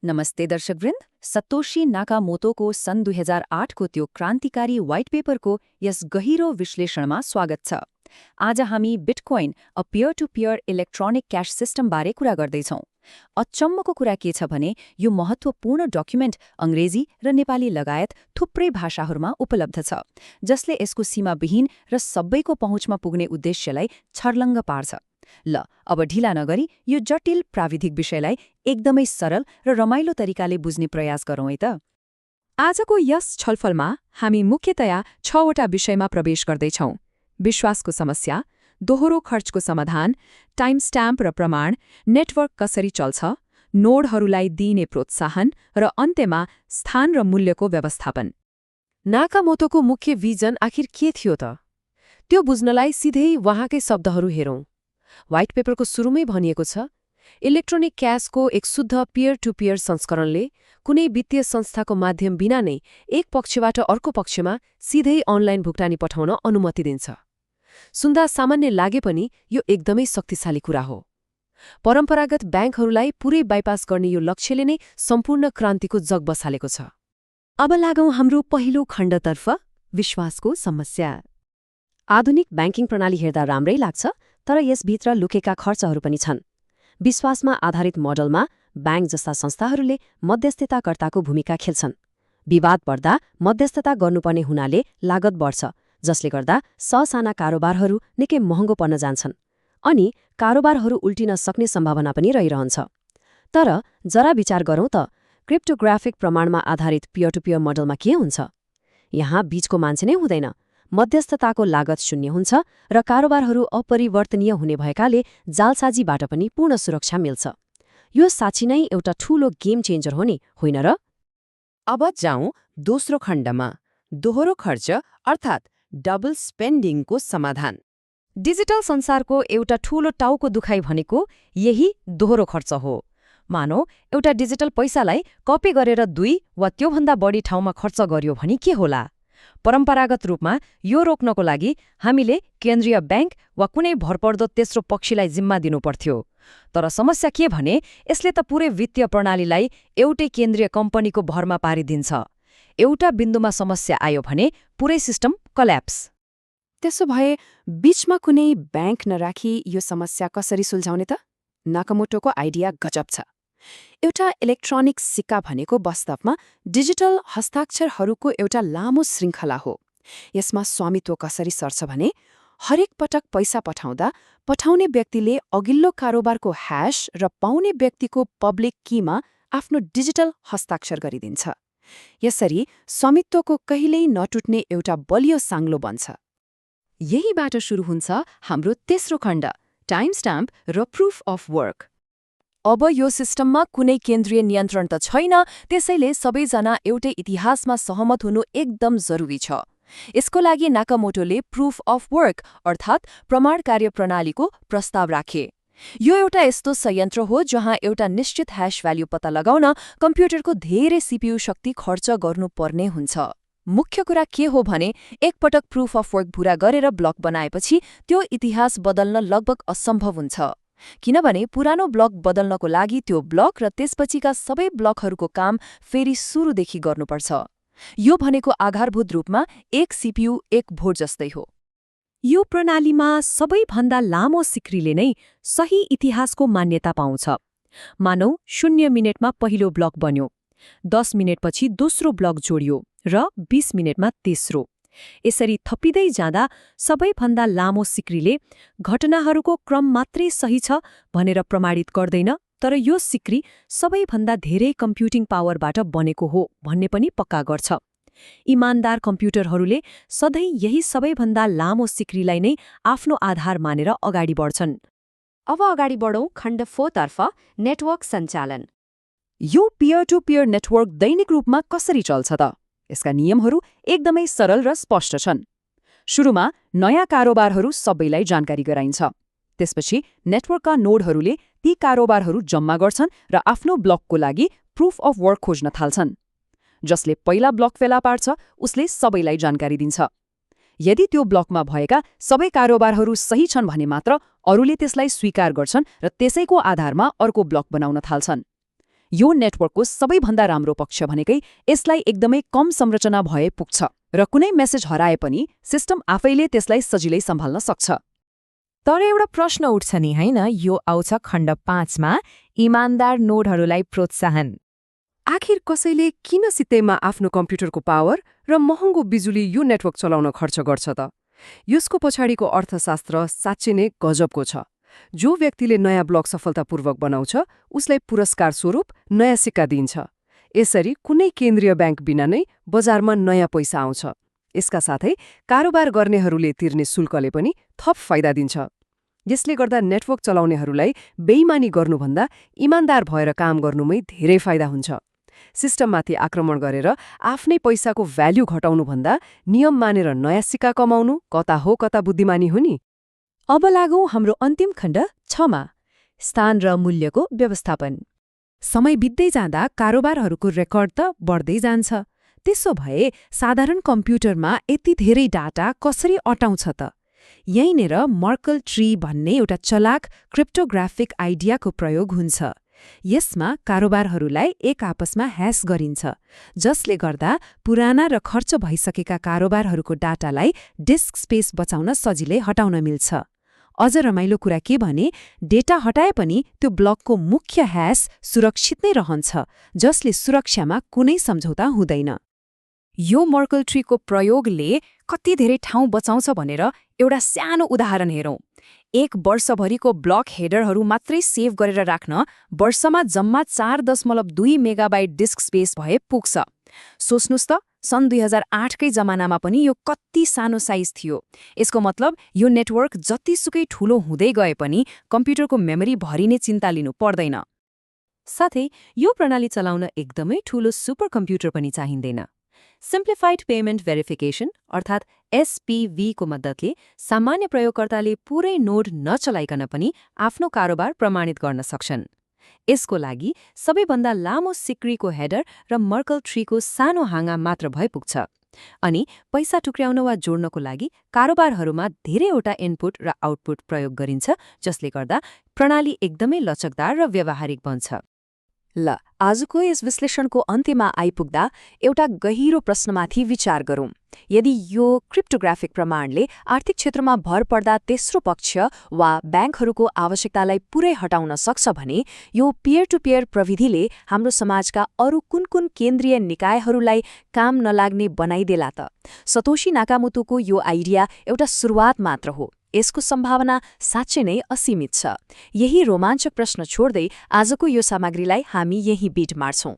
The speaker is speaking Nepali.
नमस्ते दर्शकवृन्द, सतोशी नाकामोटोको सन् 2008को त्यो क्रान्तिकारी व्हाइट पेपरको यस गहिरो विश्लेषणमा स्वागत छ। आज हामी bitcoin, a peer to peer electronic cash सिस्टमबारे कुरा गर्दैछौँ। अचम्मको कुरा के छ भने यो महत्त्वपूर्ण डकुमेन्ट अङ्ग्रेजी र नेपाली लगायत थुप्रै भाषाहरूमा उपलब्ध छ, जसले यसको सीमाविहीन र सबैको पहुँचमा पुग्ने उद्देश्यलाई छर्लङ्ग पार्छ। ल, अब ढिला नगरी यो जटिल प्राविधिक विषयलाई एकदमै सरल र रमाइलो तरिकाले बुझ्ने प्रयास गरौँ है त। आजको यस छलफलमा हामी मुख्यतया 6वटा विषयमा प्रवेश गर्दैछौँ। विश्वासको समस्या, दोहोरो खर्चको समाधान, टाइम स्ट्याम्प र प्रमाण, नेटवर्क कसरी चल्छ, नोडहरूलाई दिइने प्रोत्साहन र अन्त्यमा स्थान र मूल्यको व्यवस्थापन। नाकामोटोको मुख्य विजन आखिर के थियो त? त्यो बुझ्नलाई सिधै उहाँकै शब्दहरू हेरौँ। व्हाइट पेपरको सुरुमै भनिएको छ, इलेक्ट्रोनिक क्याशको एक शुद्ध पियर टु पियर संस्करणले कुनै वित्तीय संस्थाको माध्यम बिना नै एक पक्षबाट अर्को पक्षमा सिधै अनलाइन भुक्तानी पठाउन अनुमति दिन्छ। सुन्दा सामान्य लागे पनि यो एकदमै शक्तिशाली कुरा हो। परम्परागत ब्याङ्कहरूलाई पुरै बाइपास गर्ने यो लक्ष्यले नै सम्पूर्ण क्रान्तिको जग बसालेको छ। अब लागौँ हाम्रो पहिलो खण्डतर्फ, विश्वासको समस्या। आधुनिक ब्याङ्किङ प्रणाली हेर्दा राम्रै लाग्छ, तर यसभित्र लुकेका खर्चहरू पनि छन्। विश्वासमा आधारित मोडलमा ब्याङ्क जस्ता संस्थाहरूले मध्यस्थताकर्ताको भूमिका खेल्छन्। विवाद बढ्दा मध्यस्थता गर्नुपर्ने हुनाले लागत बढ्छ, जसले गर्दा ससाना कारोबारहरू निकै महँगो पर्न जान्छन् अनि कारोबारहरू उल्टिन सक्ने सम्भावना पनि रहिरहन्छ। तर जरा विचार गरौँ त, क्रिप्टोग्राफिक प्रमाणमा आधारित पियर टु पियर मोडलमा के हुन्छ? यहाँ बीचको मान्छे नै हुँदैन। मध्यस्थताको लागत शून्य हुन्छ र कारोबारहरू अपरिवर्तनीय हुने भएकाले जालसाजीबाट पनि पूर्ण सुरक्षा मिल्छ। यो साँच्चै नै एउटा ठूलो गेम चेन्जर हो नि, होइन र? अब जाउँ दोस्रो खण्डमा, दोहोरो खर्च अर्थात् डबल स्पेन्डिङको समाधान। डिजिटल संसारको एउटा ठूलो टाउको दुखाइ भनेको यही दोहोरो खर्च हो। मानौ एउटा डिजिटल पैसालाई कपी गरेर 2 वा त्योभन्दा बढी ठाउँमा खर्च गर्यो भने के होला? परम्परागत रूपमा यो रोक्नको लागि हामीले केन्द्रीय ब्याङ्क वा कुनै भरपर्दो तेस्रो पक्षीलाई जिम्मा दिनुपर्थ्यो। तर समस्या के भने यसले त पुरै वित्तीय प्रणालीलाई एउटै केन्द्रीय कम्पनीको भरमा पारिदिन्छ। एउटा बिन्दुमा समस्या आयो भने पुरै सिस्टम कल्याप्स। त्यसो भए बीचमा कुनै ब्याङ्क नराखी यो समस्या कसरी सुल्झाउने त? नाकामोटोको आइडिया गजब छ। एउटा इलेक्ट्रोनिक सिक्का भनेको वास्तवमा डिजिटल हस्ताक्षरहरूको एउटा लामो श्रृङ्खला हो। यसमा स्वामित्व कसरी सर्छ भने हरेक पटक पैसा पठाउँदा पठाउने व्यक्तिले अघिल्लो कारोबारको ह्यास र पाउने व्यक्तिको पब्लिक कीमा आफ्नो डिजिटल हस्ताक्षर गरिदिन्छ। यसरी स्वामित्वको कहिल्यै नटुट्ने एउटा बलियो साङ्लो बन्छ। यहीबाट सुरु हुन्छ हाम्रो तेस्रो खण्ड, टाइम स्ट्याम्प र प्रुफ अफ वर्क। अब यो सिस्टममा कुनै केन्द्रीय नियन्त्रण त छैन, त्यसैले सबैजना एउटै इतिहासमा सहमत हुनु एकदम जरुरी छ। यसको लागि नाकामोटोले प्रुफ अफ वर्क अर्थात् प्रमाण कार्य प्रणालीको प्रस्ताव राखे। यो एउटा यस्तो संयन्त्र हो जहाँ एउटा निश्चित ह्यास भ्याल्यु पत्ता लगाउन कम्प्युटरको धेरै सीपीयू शक्ति खर्च गर्नुपर्ने हुन्छ। मुख्य कुरा के हो भने एकपटक प्रुफ अफ वर्क पूरा गरेर ब्लक बनाएपछि त्यो इतिहास बदल्न लगभग असम्भव हुन्छ, किनभने पुरानो ब्लक बदल्नको लागि त्यो ब्लक र त्यसपछिका सबै ब्लकहरूको काम फेरि सुरुदेखि गर्नुपर्छ। यो भनेको आधारभूत रूपमा एक सीपीयू एक भोट जस्तै हो। यो प्रणालीमा सबैभन्दा लामो सिक्रीले नै सही इतिहासको मान्यता पाउँछ। मानौ 0 मिनेटमा पहिलो ब्लक बन्यो, 10 मिनेटपछि दोस्रो ब्लक जोडियो र 20 मिनेटमा तेस्रो। यसरी थपिँदै जाँदा सबैभन्दा लामो सिक्रीले घटनाहरूको क्रम मात्रै सही छ भनेर प्रमाणित गर्दैन, तर यो सिक्री सबैभन्दा धेरै कम्प्युटिङ पावरबाट बनेको हो भन्ने पनि पक्का गर्छ। इमानदार कम्प्युटरहरूले सधैँ यही सबैभन्दा लामो सिक्रीलाई नै आफ्नो आधार मानेर अगाडि बढ्छन्। अब अगाडि बढौँ खण्ड 4 तर्फ, नेटवर्क सञ्चालन। यो पियर टु पियर नेटवर्क दैनिक रूपमा कसरी चल्छ त? यसका नियमहरू एकदमै सरल र स्पष्ट छन्। सुरुमा नयाँ कारोबारहरू सबैलाई जानकारी गराइन्छ। त्यसपछि नेटवर्कका नोडहरूले ती कारोबारहरू जम्मा गर्छन् र आफ्नो ब्लकको लागि प्रुफ अफ वर्क खोज्न थाल्छन्। जसले पहिला ब्लक फेला पार्छ उसले सबैलाई जानकारी दिन्छ। यदि त्यो ब्लकमा भएका सबै कारोबारहरू सही छन् भने मात्र अरूले त्यसलाई स्वीकार गर्छन् र त्यसैको आधारमा अर्को ब्लक बनाउन थाल्छन्। यो नेटवर्कको सबैभन्दा राम्रो पक्ष भनेकै यसलाई एकदमै कम संरचना भए पुग्छ र कुनै मेसेज हराए पनि सिस्टम आफैले त्यसलाई सजिलै सम्हाल्न सक्छ। तर एउटा प्रश्न उठ्छ नि हैन, यो आउँछ खण्ड 5 मा, इमान्दार नोडहरूलाई प्रोत्साहन। आखिर कसैले किन सित्तैमा आफ्नो कम्प्युटरको पावर र महँगो बिजुली यो नेटवर्क चलाउन खर्च गर्छ त? यसको पछाडिको अर्थशास्त्र साँच्चै नै गजबको छ। जो व्यक्तिले नयाँ ब्लक सफलतापूर्वक बनाउँछ उसलाई पुरस्कार स्वरूप नयाँ सिक्का दिइन्छ। यसरी कुनै केन्द्रीय ब्याङ्क बिना नै बजारमा नयाँ पैसा आउँछ। यसका साथै कारोबार गर्नेहरूले तिर्ने शुल्कले पनि थप फाइदा दिन्छ। यसले गर्दा नेटवर्क चलाउनेहरूलाई बेइमानी गर्नुभन्दा इमान्दार भएर काम गर्नुमै धेरै फाइदा हुन्छ। सिस्टममाथि आक्रमण गरेर आफ्नै पैसाको भ्याल्यु घटाउनुभन्दा नियम मानेर नयाँ सिक्का कमाउनु कता बुद्धिमानी हो नि। अब लागौं हाम्रो अन्तिम खण्ड 6 मा, स्थान र मूल्यको व्यवस्थापन। समय बित्दै जाँदा कारोबारहरूको रेकर्ड त बढ्दै जान्छ। त्यसो भए साधारण कम्प्युटरमा यति धेरै डाटा कसरी अटाउँछ त? यहीँनिर मर्कल ट्री भन्ने एउटा चलाक क्रिप्टोग्राफिक आइडियाको प्रयोग हुन्छ। यसमा कारोबारहरूलाई एक आपसमा ह्यास गरिन्छ, जसले गर्दा पुराना र खर्च भइसकेका कारोबारहरूको डाटालाई डिस्क स्पेस बचाउन सजिलै हटाउन मिल्छ। अझ रमाइलो कुरा के भने, डेटा हटाए पनि त्यो ब्लकको मुख्य ह्यास सुरक्षित नै रहन्छ, जसले सुरक्षामा कुनै सम्झौता हुँदैन। यो मर्कल ट्रीको प्रयोगले कति धेरै ठाउँ बचाउँछ भनेर एउटा सानो उदाहरण हेरौँ। 1 वर्षभरिको ब्लक हेडरहरू मात्रै सेभ गरेर राख्न वर्षमा जम्मा 4.2 मेगाबाइट डिस्क स्पेस भए पुग्छ। सोच्नुस् त, सन् 2008कै जमानामा पनि यो कति सानो साइज थियो। यसको मतलब यो नेटवर्क जतिसुकै ठूलो हुँदै गए पनि कम्प्युटरको मेमोरी भरिने चिन्ता लिनु पर्दैन। साथै यो प्रणाली चलाउन एकदमै ठूलो सुपर कम्प्युटर पनि चाहिँदैन। सिम्प्लिफाइड पेमेन्ट भेरिफिकेसन अर्थात् SPV को मद्दतले सामान्य प्रयोगकर्ताले पूरै नोड नचलाइकन पनि आफ्नो कारोबार प्रमाणित गर्न सक्छन्। यसको लागि सबैभन्दा लामो सिक्रीको हेडर र मर्कल ट्रीको सानो हाँगा मात्र भए पुग्छ। अनि पैसा टुक्र्याउन वा जोड्नको लागि कारोबारहरूमा धेरैवटा इनपुट र आउटपुट प्रयोग गरिन्छ, जसले गर्दा प्रणाली एकदमै लचकदार र व्यावहारिक बन्छ। ल, आजको यस विश्लेषणको अन्त्यमा आइपुग्दा एउटा गहिरो प्रश्नमाथि विचार गरौँ। यदि यो क्रिप्टोग्राफिक प्रमाणले आर्थिक क्षेत्रमा भर पर्दा तेस्रो पक्ष वा ब्याङ्कहरूको आवश्यकतालाई पुरै हटाउन सक्छ भने यो पियर टु पियर प्रविधिले हाम्रो समाजका अरू कुन केन्द्रीय निकायहरूलाई काम नलाग्ने बनाइदेला त? सतोशी नाकामोटोको यो आइडिया एउटा सुरुवात मात्र हो। यसको सम्भावना साँच्चै नै असीमित छ। यही रोमाञ्चक प्रश्न छोड्दै आजको यो सामग्रीलाई हामी यही बिट मार्छौं।